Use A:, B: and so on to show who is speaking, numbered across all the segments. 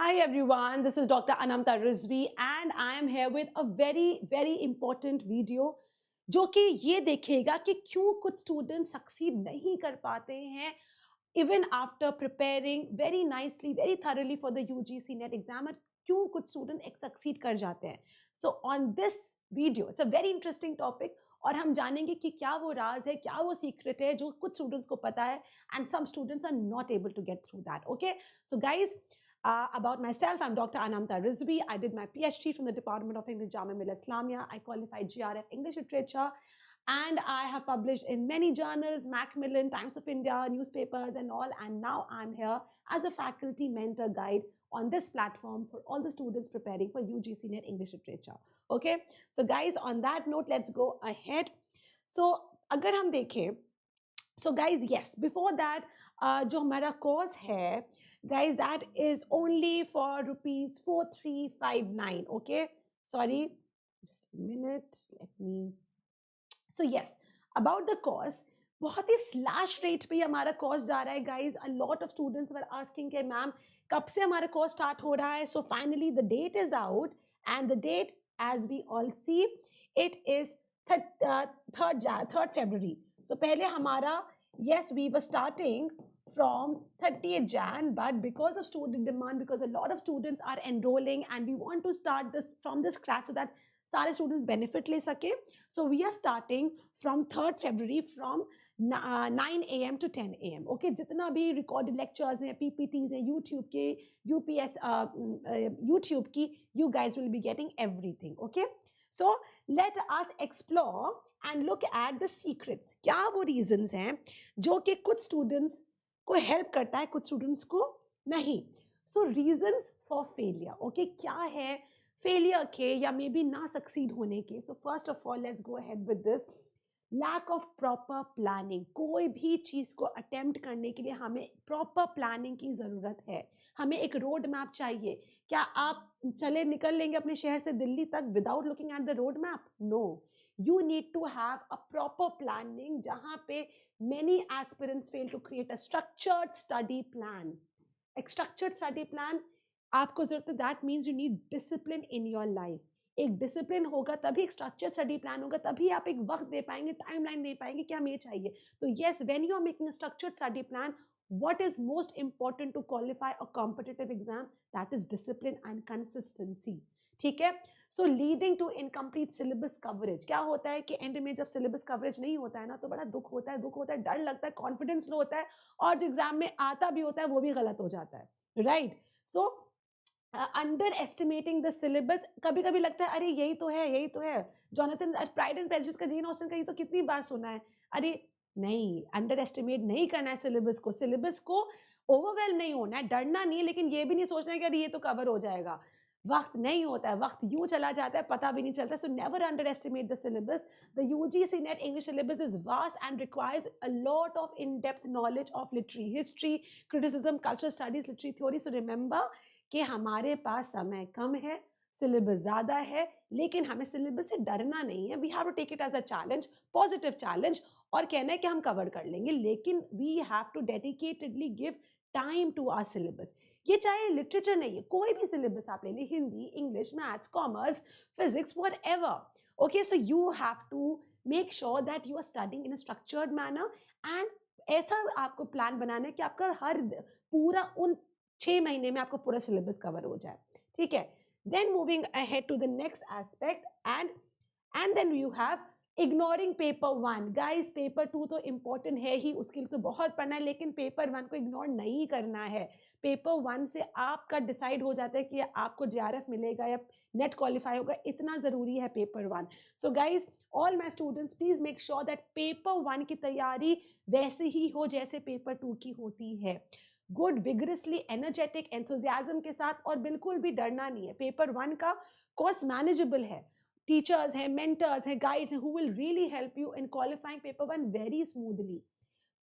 A: Hi everyone, this is Dr. Anamta Rizvi and I am here with a very important video जो कि ये देखेगा कि क्यों कुछ स्टूडेंट्स सक्सीड नहीं कर पाते हैं even after preparing very nicely, very thoroughly for the UGC NET exam. क्यों कुछ स्टूडेंट सक्सीड कर जाते हैं. So on this video, it's a very interesting topic और हम जानेंगे कि क्या वो राज है, क्या वो सीक्रेट है जो कुछ स्टूडेंट्स को पता है and some students are not able to get through that. Okay, so guys, about myself, I'm Dr. Anamta Rizvi. I did my PhD from the Department of English, Jamia Millia Islamia. I qualified GRF English Literature, and I have published in many journals, Macmillan, Times of India, newspapers, and all. And now I'm here as a faculty mentor guide on this platform for all the students preparing for UGC NET English Literature. Okay, so guys, on that note, let's go ahead. So, अगर हम देखें, so guys, yes, before that, जो हमारा course है, guys, that is only for rupees 4359. Okay, sorry, just a minute, let me. So yes, about the course, बहुत ही slash rate पे हमारा course जा रहा है guys. A lot of students were asking के मैम कब से हमारा कोर्स स्टार्ट हो रहा है. So finally the date is out and the date as we all see it is 3rd February. So पहले हमारा, yes, we were starting from 30th Jan, but because of student demand, because a lot of students are enrolling and we want to start this from the scratch so that सारे students benefit ले सके. So we are starting from 3rd February from 9 AM to 10 AM. Okay, जितना भी recorded lectures हैं, PPTs हैं, YouTube के, oops YouTube की, you guys will be getting everything. Okay, so let us explore and look at the secrets. क्या वो reasons हैं जो कि कुछ स्टूडेंट्स को हेल्प करता है, कुछ स्टूडेंट्स को नहीं. सो रीजंस फॉर फेलियर. ओके, क्या है फेलियर के या मे बी ना सक्सीड होने के. So first of all let's go ahead with this. Lack of proper planning. कोई भी चीज को अटेम्प्ट करने के लिए हमें प्रॉपर प्लानिंग की जरूरत है. हमें एक रोड मैप चाहिए. क्या आप चले निकल लेंगे अपने शहर से दिल्ली तक without looking at the road map? No, you need to have a proper planning जहां पे many aspirants fail to create a structured study plan. एक structured study plan आपको जरूरत है. That means you need discipline in your life. एक discipline होगा तभी एक स्ट्रक्चर स्टडी प्लान होगा, तभी आप एक वक्त दे पाएंगे, टाइमलाइन दे पाएंगे कि हमें ये चाहिए. तो yes, when you are making a structured study plan, what is most important to qualify a competitive exam? That is discipline and consistency. ठीक है. So leading to incomplete syllabus coverage. क्या होता है कि एंड में जब सिलेबस कवरेज नहीं होता है ना, तो बड़ा दुख होता है, डर लगता है, कॉन्फिडेंस लो होता है, और जो एग्जाम में आता भी होता है वो भी गलत हो जाता है. Right. So under estimating the syllabus. कभी कभी लगता है अरे यही तो है, यही तो है. जॉनथन प्राइड एंड प्रेजुडिस का, जेन ऑस्टन का, ये तो कितनी बार सुना है. अरे नहीं, अंडर एस्टिमेट नहीं करना है सिलेबस को. सिलेबस को ओवरवेल नहीं होना है, डरना नहीं, लेकिन ये भी नहीं सोचना है कि अरे ये तो कवर हो जाएगा. वक्त नहीं होता है, वक्त यूं चला जाता है, पता भी नहीं चलता. So never under estimate the syllabus. The UGC net English syllabus is vast and requires a lot of in depth knowledge of literary history, criticism, cultural studies, literary theory. So remember कि हमारे पास समय कम है, syllabus ज़्यादा है, लेकिन हमें syllabus से डरना नहीं है. We have to take it as a challenge, positive challenge, और कहना है कि हम कवर कर लेंगे, लेकिन we have to dedicatedly give time to our syllabus. ये चाहे लिटरेचर नहीं है, कोई भी सिलेबस आप ले लीजिए, Hindi, English, maths, commerce, physics, whatever. Okay, so you have to make sure that you are studying in a structured manner. And ऐसा आपको प्लान बनाना है कि आपका हर पूरा उन 6 महीने में आपको पूरा सिलेबस कवर हो जाए. ठीक है. Then moving ahead to the next aspect, and then you have ignoring paper 1. Guys, paper 2 तो इंपॉर्टेंट है ही, उसके लिए तो बहुत पढ़ना है, लेकिन पेपर 1 को इग्नोर नहीं करना है. पेपर 1 से आपका डिसाइड हो जाता है कि आपको जेआरएफ मिलेगा या नेट क्वालिफाई होगा. इतना जरूरी है paper 1. So guys, all my students, please make sure that paper 1 की तैयारी वैसे ही हो जैसे पेपर 2 की होती है. गुड, विगरसली, एनर्जेटिक, एंथुजियाज्म के साथ, और बिल्कुल भी डरना नहीं है. पेपर 1 का कोर्स मैनेजेबल है. टीचर्स हैं, मेंटर्स हैं, गाइड्स हैं, who will really help you in qualifying paper 1 very smoothly.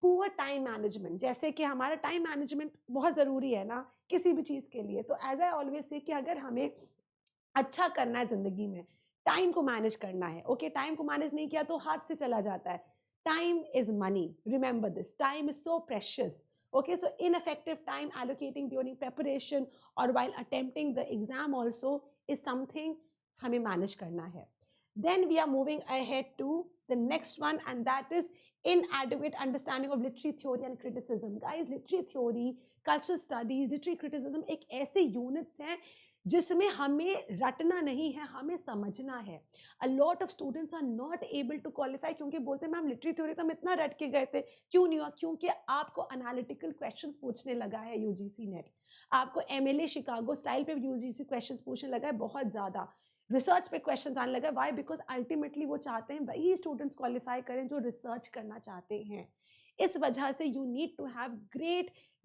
A: Poor time management, जैसे कि हमारा टाइम मैनेजमेंट बहुत ज़रूरी है ना किसी भी चीज़ के लिए. तो एज आई ऑलवेज से कि अगर हमें अच्छा करना है ज़िंदगी में, टाइम को मैनेज करना है. ओके, टाइम को मैनेज नहीं किया तो हाथ से चला जाता है. Time is money, remember this. Time is so precious. Okay, so ineffective time allocating during preparation or while attempting the exam also is something हमें manage करना है. Then we are moving ahead to the next one, and that is inadequate understanding of literary theory and criticism. Guys, literary theory, cultural studies, literary criticism एक ऐसे units हैं जिसमें हमें रटना नहीं है, हमें समझना है. A lot of students are not able to qualify क्योंकि बोलते हैं मैम लिटरेरी थ्योरी तो हम इतना रट के गए थे, क्यों नहीं हुआ? क्योंकि आपको एनालिटिकल क्वेश्चंस पूछने लगा है यूजीसी नेट, आपको एमएलए शिकागो स्टाइल पे यूजीसी क्वेश्चंस पूछने लगा है बहुत ज़्यादा, रिसर्च पे क्वेश्चंस आने लगा है. वाई? बिकॉज अल्टीमेटली वो चाहते हैं वही स्टूडेंट्स क्वालिफाई करें जो रिसर्च करना चाहते हैं. इस वजह से you need to have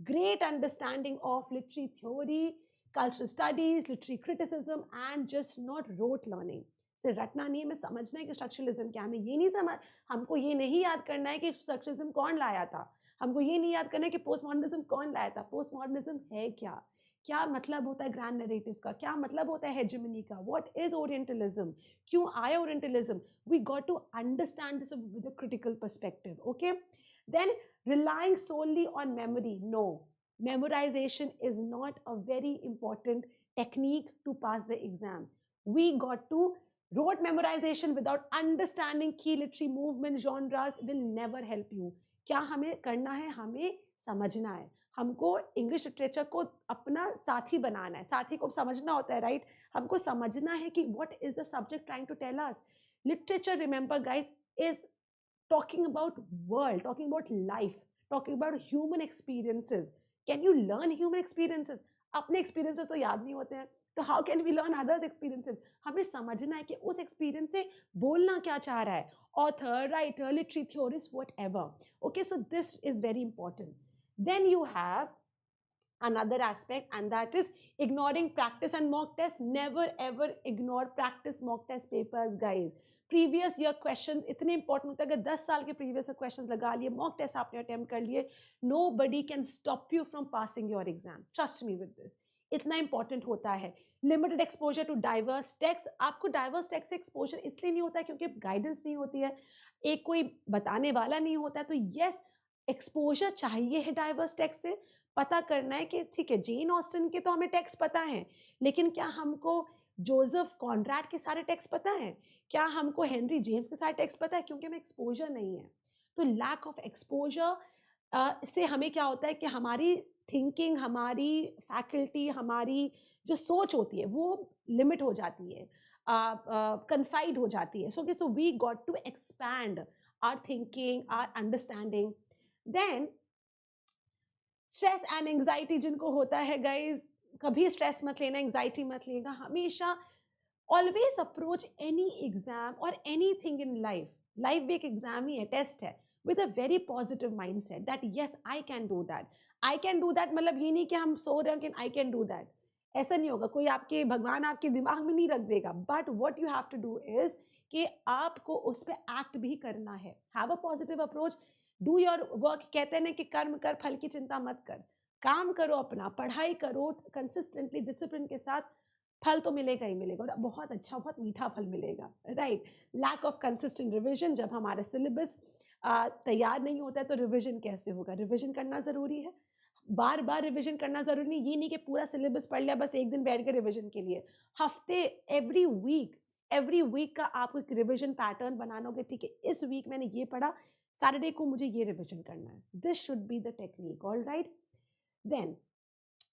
A: great understanding of literary theory, cultural studies, literary criticism, and just not rote learning. सिर्फ रटना नहीं है, हमें समझना है कि स्ट्रक्चरलिज्म क्या है. हमें ये नहीं समझ, हमको ये नहीं याद करना है कि स्ट्रक्चरलिज्म कौन लाया था, हमको ये नहीं याद करना है कि पोस्ट मॉडर्निज्म कौन लाया था. पोस्ट मॉडर्निज्म है क्या, क्या मतलब होता है ग्रैंड नरेटिव्स का, क्या मतलब होता है हेजेमनी का, व्हाट इज ओरिएंटलिज्म, क्यों आया orientalism. We got to understand this with a critical perspective. Okay, then relying solely on memory, no, memorization is not a very important technique to pass the exam. We got to rote memorization without understanding key literary movement genres will never help you. क्या हमें करना है, हमें समझना है, हमको English literature को अपना साथी बनाना है. साथी को समझना होता है, राइट? हमको समझना है कि what is the subject trying to tell us. Literature, remember guys, is talking about world, talking about life, talking about human experiences. Can you learn human experiences? अपने experiences तो याद नहीं होते हैं, तो how can we learn others experiences? हमें समझना है कि उस experience से बोलना क्या चाह रहा है author, writer, literary theorist, whatever. Okay, so this is very important. Then you have another aspect, and that is ignoring practice and mock tests. Never ever ignore practice mock test papers, guys. Previous year questions इतने important होते हैं. अगर 10 साल के previous year questions लगा लिए, mock test आपने attempt कर लिए, nobody can stop you from passing your exam. Trust me with this, इतना इंपॉर्टेंट होता है. Limited exposure to diverse text. आपको डाइवर्स टेक्स्ट से एक्सपोजर इसलिए नहीं होता है क्योंकि गाइडेंस नहीं होती है, एक कोई बताने वाला नहीं होता है. तो यस, एक्सपोजर चाहिए है डाइवर्स टेक्स्ट से. पता करना है कि ठीक है, जेन ऑस्टन के तो हमें टेक्स्ट पता है, लेकिन क्या हमको जोसेफ कॉनराड के सारे टेक्स्ट पता है, क्या हमको हेनरी जेम्स के सारे टेक्स्ट पता है? क्योंकि हमें एक्सपोजर नहीं है. तो लैक ऑफ एक्सपोजर से हमें क्या होता है कि हमारी थिंकिंग, हमारी फैकल्टी, हमारी जो सोच होती है वो लिमिट हो जाती है, कन्फाइड हो जाती है. So we got to expand our thinking, our understanding. Then stress and anxiety जिनको होता है, गाइज, कभी स्ट्रेस मत लेना, एंग्जाइटी मत लेगा. हमेशा ऑलवेज अप्रोच एनी एग्जाम और एनीथिंग इन लाइफ, लाइफ भी एक एग्जाम ही है, टेस्ट है, with a very positive mind set that yes I can do that. I can do that मतलब ये नहीं कि हम सो रहे हैं कि आई कैन डू दैट, ऐसा नहीं होगा. कोई आपके भगवान आपके दिमाग में नहीं रख देगा, but what you have to do is कि आपको उस पर एक्ट भी करना है. Have a positive approach, do your work. कहते हैं ना कि कर्म कर, फल की चिंता मत कर. काम करो अपना, पढ़ाई करो कंसिस्टेंटली, डिसिप्लिन के साथ, फल तो मिलेगा ही मिलेगा, और बहुत अच्छा, बहुत मीठा फल मिलेगा, right? Lack of consistent revision. जब हमारा सिलेबस तैयार नहीं होता है तो रिविजन कैसे होगा? रिविजन करना ज़रूरी है, बार बार रिविजन करना ज़रूरी नहीं. ये नहीं कि पूरा सिलेबस पढ़ लिया बस एक दिन बैठ के रिविजन के लिए. हफ्ते, एवरी वीक का आपको एक रिविजन पैटर्न बनाना होगा. ठीक है, इस वीक मैंने ये पढ़ा, सैटरडे को मुझे ये रिविजन करना है. This should be the technique. All right, then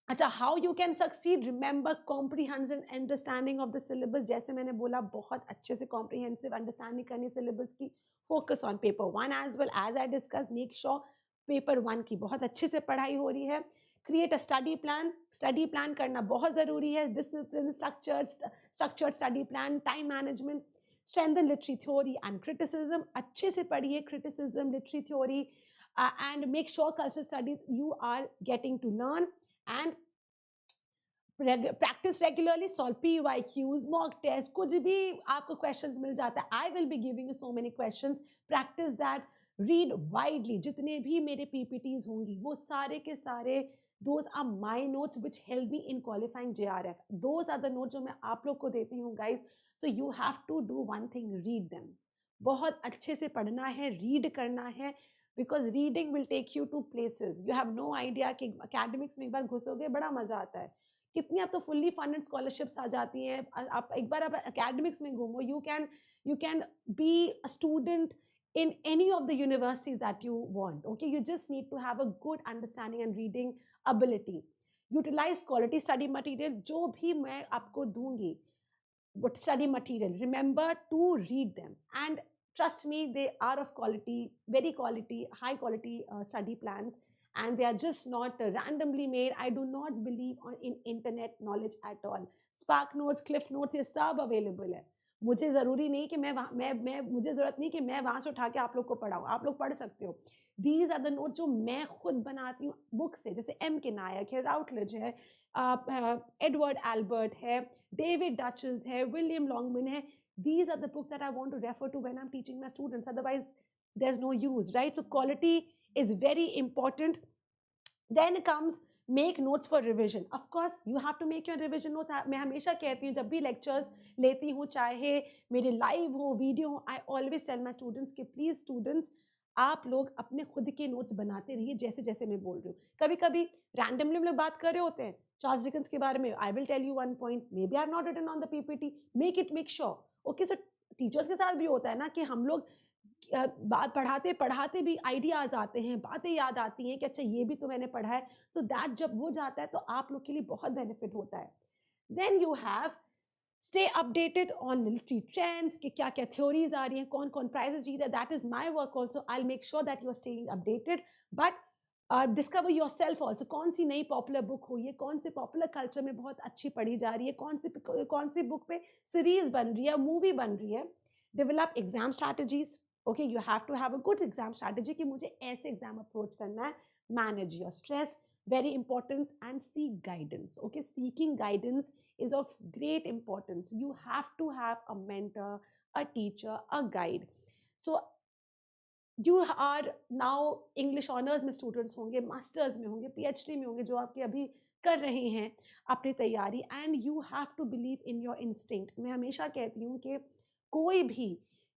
A: अच्छा, how you can succeed? Remember comprehensive understanding of the syllabus. जैसे मैंने बोला, बहुत अच्छे से कॉम्प्रीहेंसिव अंडरस्टैंडिंग करनी सिलेबस की. Focus on paper 1 as well as I discuss. Make sure paper 1 की बहुत अच्छे से पढ़ाई हो रही है. क्रिएट अ स्टडी प्लान करना बहुत ज़रूरी है. Discipline, structured study plan, time management. Strengthen literary theory and criticism. अच्छे से पढ़िए criticism, literary theory, and make sure cultural studies you are getting to learn. And practice regularly, solve PYQs, mock test, कुछ भी आपको questions मिल जाता है. I will be giving you so many questions. Practice that. Read widely. जितने भी मेरे PPTs होंगी वो सारे के सारे, those are my notes which help me in qualifying JRF. Those are the notes जो मैं आप लोग को देती हूँ, guys. So you have to do one thing, read them. बहुत अच्छे से पढ़ना है, read करना है. Because reading will take you to places you have no idea कि अकेडमिक्स में एक बार घुसोगे बड़ा मजा आता है। कितनी आप तो फुल्ली फंडेड स्कॉलरशिप्स आ जाती हैं। आप एक बार आप अकेडमिक्स में घूमो, you can be a student in any of the universities that you want. Okay, you just need to have a good understanding and reading ability. Utilize quality study material जो भी मैं आपको दूंगी, what study material, remember to read them, and trust me, they are of quality, very quality, high quality study plans, and they are just not randomly made. I do not believe in internet knowledge at all. Spark notes, cliff notes, ये सब available है। मुझे ज़रूरी नहीं कि मैं मुझे ज़रूरत नहीं कि मैं वहाँ से उठा के आप लोग को पढ़ाऊँ, आप लोग पढ़ सकते हो। दीज आर द नोट जो मैं खुद बनाती हूँ बुक से, जैसे एम के नायक है, राउटलेज है, एडवर्ड एल्बर्ट है, डेविड डचेस है, विलियम लॉन्गमैन है। These are the books that I want to refer to when I'm teaching my students. Otherwise, there's no use, right? So quality is very important. Then comes make notes for revision. Of course, you have to make your revision notes. मैं हमेशा कहती हूँ जब भी lectures लेती हूँ, चाहे मेरे live हो, video हो, I always tell my students कि please students, आप लोग अपने खुद के नोट्स बनाते रहिए जैसे जैसे मैं बोल रही हूँ। कभी कभी रैंडमली हम लोग बात कर रहे होते हैं चार्ल्स डिकेंस के बारे में, I will tell you one point, maybe I have not written on the PPT, make sure. Okay, so teachers के साथ भी होता है ना कि हम लोग बात पढ़ाते पढ़ाते भी आइडियाज आते हैं, बातें याद आती हैं कि अच्छा ये भी तो मैंने पढ़ा है। तो दैट जब हो जाता है तो आप लोग के लिए बहुत बेनिफिट होता है। Then you have stay updated on military trends कि क्या क्या theories आ रही हैं, कौन कौन prizes जीत है। that is my work also. I'll make sure that you are staying updated, but discover yourself also। कौन सी नई पॉपुलर बुक हुई है, कौन सी पॉपुलर कल्चर में बहुत अच्छी पढ़ी जा रही है, कौन सी बुक पे सीरीज बन रही है, मूवी बन रही है। Develop exam strategies. Okay, you have to have a good exam strategy कि मुझे ऐसे एग्जाम अप्रोच करना है। Manage your stress, very important, and seek guidance. Okay, seeking guidance is of great importance. You have to have a mentor, a teacher, a guide. So you are now English honors में students होंगे, masters में होंगे, PhD में होंगे, जो आपके अभी कर रहे हैं अपनी तैयारी, and you have to believe in your instinct. मैं हमेशा कहती हूँ कि कोई भी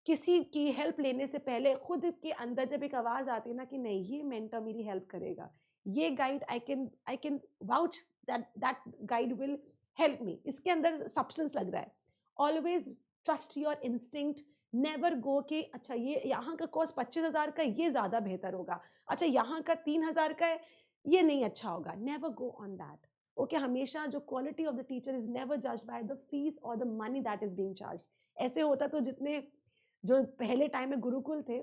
A: किसी की हेल्प लेने से पहले खुद के अंदर जब एक आवाज आती है ना कि नहीं ये मेंटर मेरी हेल्प करेगा, ये guide I can vouch that guide will help me, इसके अंदर सब्सटेंस लग रहा है। Always trust your instinct. Never go कि अच्छा ये यहाँ का कॉस्ट 25,000 का, ये ज्यादा बेहतर होगा, अच्छा यहाँ का 3,000 का है, ये नहीं अच्छा होगा। Never go on that. Okay, हमेशा जो quality of the teacher is never जज बाय द फीस और the money that is being charge. ऐसे होता तो जितने जो पहले टाइम में गुरुकुल थे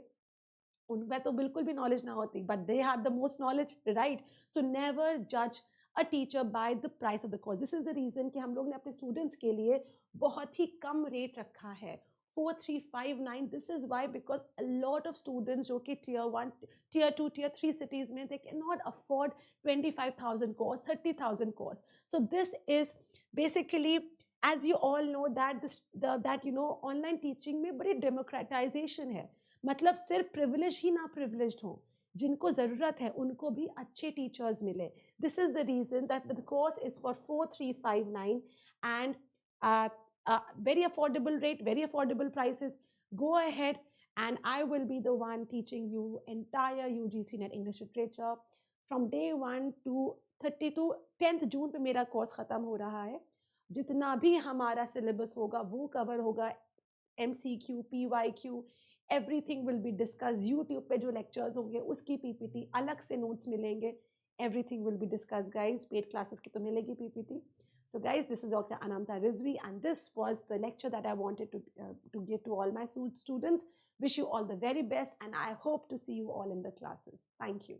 A: उनमें तो बिल्कुल भी नॉलेज ना होती, but they have the most knowledge, right? So never जज a teacher by the price of the course. This is the reason कि हम लोग ने अपने स्टूडेंट्स के लिए बहुत ही कम रेट रखा है, 4359। This is why because a lot of students जो कि टियर 1, टियर 2, टियर 3 सिटीज में they can not afford 25,000 course, 30,000 course. So this is basically, as you all know that that you know online teaching में बड़ी democratization है। मतलब सिर्फ privilege ही ना privileged हो, जिनको जरूरत है उनको भी अच्छे टीचर्स मिले। This is the reason that the course is for 4359 and very affordable rate, very affordable prices. Go ahead and I will be the one teaching you entire UGC NET English literature from day 1 to 10th June पे मेरा course खत्म हो रहा है। जितना भी हमारा syllabus होगा वो कवर होगा, MCQ, PYQ, everything will be discuss. YouTube पे जो लेक्चर्स होंगे उसकी पीपीटी, अलग से नोट्स मिलेंगे, everything will be discuss guys. Paid classes की तो मिलेगी PPT. So guys, this is Dr. Anamta Rizvi and this was the lecture that I wanted to give to all my students. Wish you all the very best and I hope to see you all in the classes. Thank you.